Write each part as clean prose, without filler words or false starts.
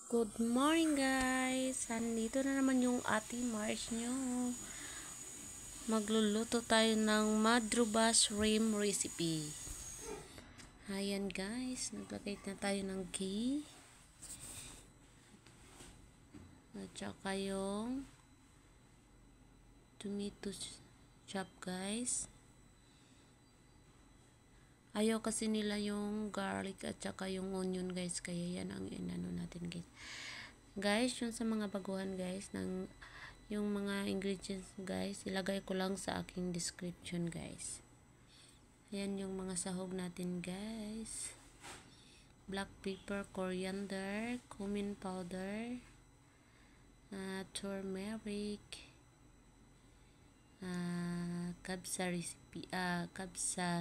Good morning guys! Nandito na naman yung Ate March nyo. Magluluto tayo ng madruba shrimp recipe. Ayan guys, naglagay na tayo ng ghee. At saka yung tomato chop guys. Ayaw kasi nila yung garlic at saka yung onion guys. Kaya yan ang inano natin guys. Guys, yung sa mga baguhan guys, yung mga ingredients guys, ilagay ko lang sa aking description guys. Ayan yung mga sahog natin guys. Black pepper, coriander, cumin powder, turmeric, kabsa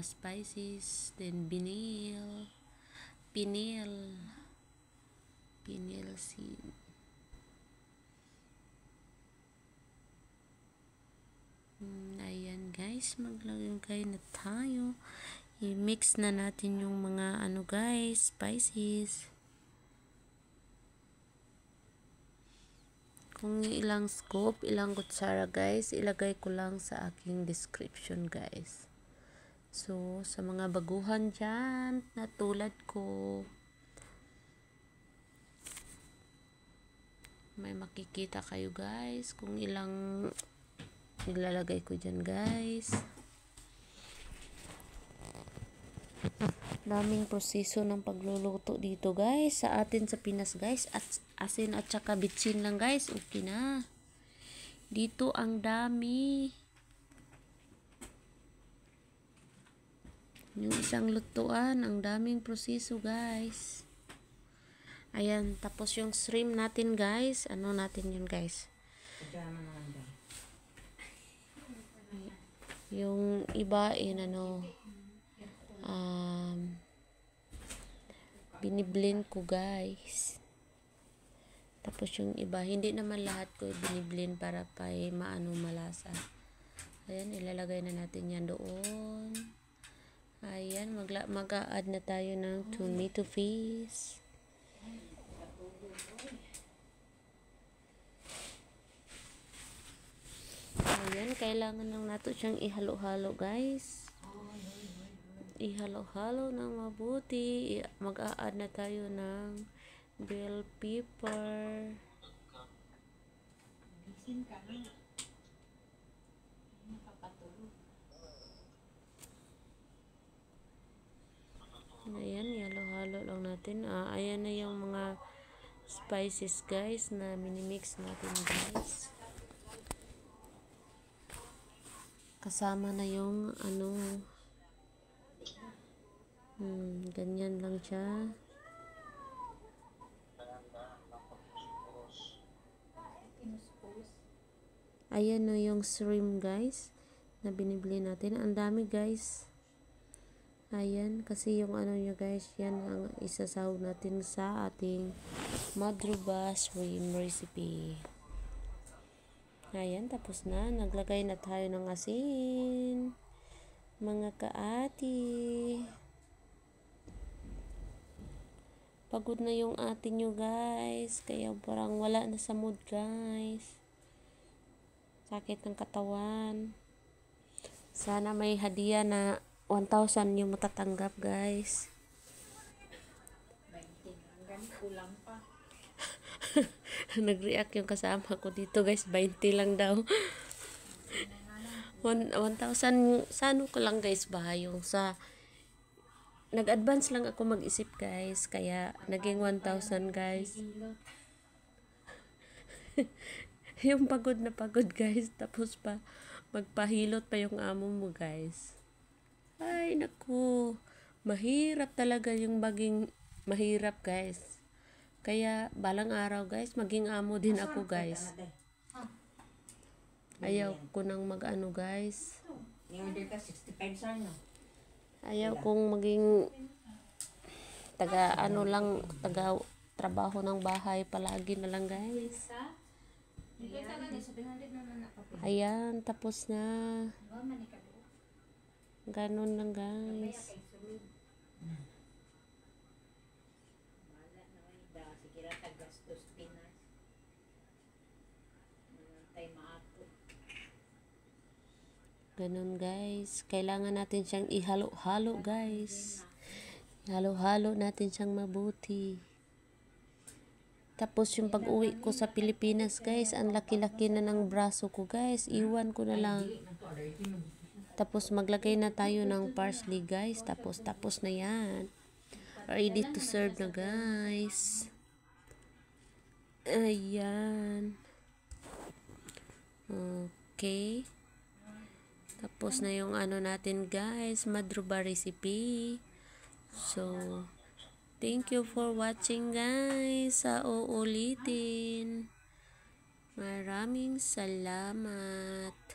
spices, then pineal seed. Ayan guys, maglagay na tayo. I-mix na natin yung mga guys, spices. Kung ilang scoop, ilang kutsara guys, ilagay ko lang sa aking description guys. So, sa mga baguhan dyan, na tulad ko, may makikita kayo guys, kung ilang nilalagay ko dyan guys. Daming proseso ng pagluluto dito guys, sa atin sa Pinas guys, at asin at saka bitsin lang guys, okay na. Dito ang dami. Yung isang lutuan, ang daming proseso guys. Ayan, tapos yung shrimp natin guys, ano natin yun guys? Yung iba biniblend ko guys. Tapos yung iba, hindi naman lahat ko biniblend para pa malasa. Ayan, ilalagay na natin yan doon. Ayan, mag-a-add na tayo ng tomato paste. Ayan, kailangan lang nato siyang ihalo-halo guys. Ihalo-halo ng mabuti. Mag-a-add na tayo ng bell pepper. Ayan, ihalo-halo lang natin. Ayan na yung mga spices guys na minimix natin guys. Kasama na yung ganyan lang siya. Ayan na yung shrimp guys na binibili natin. Ang dami guys. Ayan, kasi yung nyo guys, yan ang isasahog natin sa ating madruba shrimp recipe. Ayan, tapos na. Naglagay na tayo ng asin. Mga kaati. Pagod na yung ate nyo guys. Kaya parang wala na sa mood guys. Sakit ng katawan. Sana may hadiah na 1,000 yung matatanggap guys. Kulang pa. Nag-react yung kasama ko dito guys, 20 lang daw. 1,000 sa ko lang guys ba, yung sa nag-advance lang ako mag-isip guys, kaya naging 1,000 guys. Yung pagod na pagod guys, tapos pa magpahilot pa yung amo mo guys. Ay naku, mahirap talaga yung maging mahirap guys. Kaya balang araw guys, maging amo din ako guys. Ayaw ko nang guys. Ayaw kong maging taga trabaho ng bahay palagi na lang guys. Ayan, tapos na. Ganon lang guys. Sige ra tagastos Ganun guys. Kailangan natin siyang ihalo-halo guys. Ihalo-halo natin siyang mabuti. Tapos yung pag-uwi ko sa Pilipinas guys, ang laki-laki na ng braso ko guys. Iwan ko na lang. Tapos maglagay na tayo ng parsley guys. Tapos na yan. Ready to serve na guys. Ayan. Okay. Tapos na yung ano natin guys, madruba recipe. So, thank you for watching guys. Sa uulitin. Maraming salamat.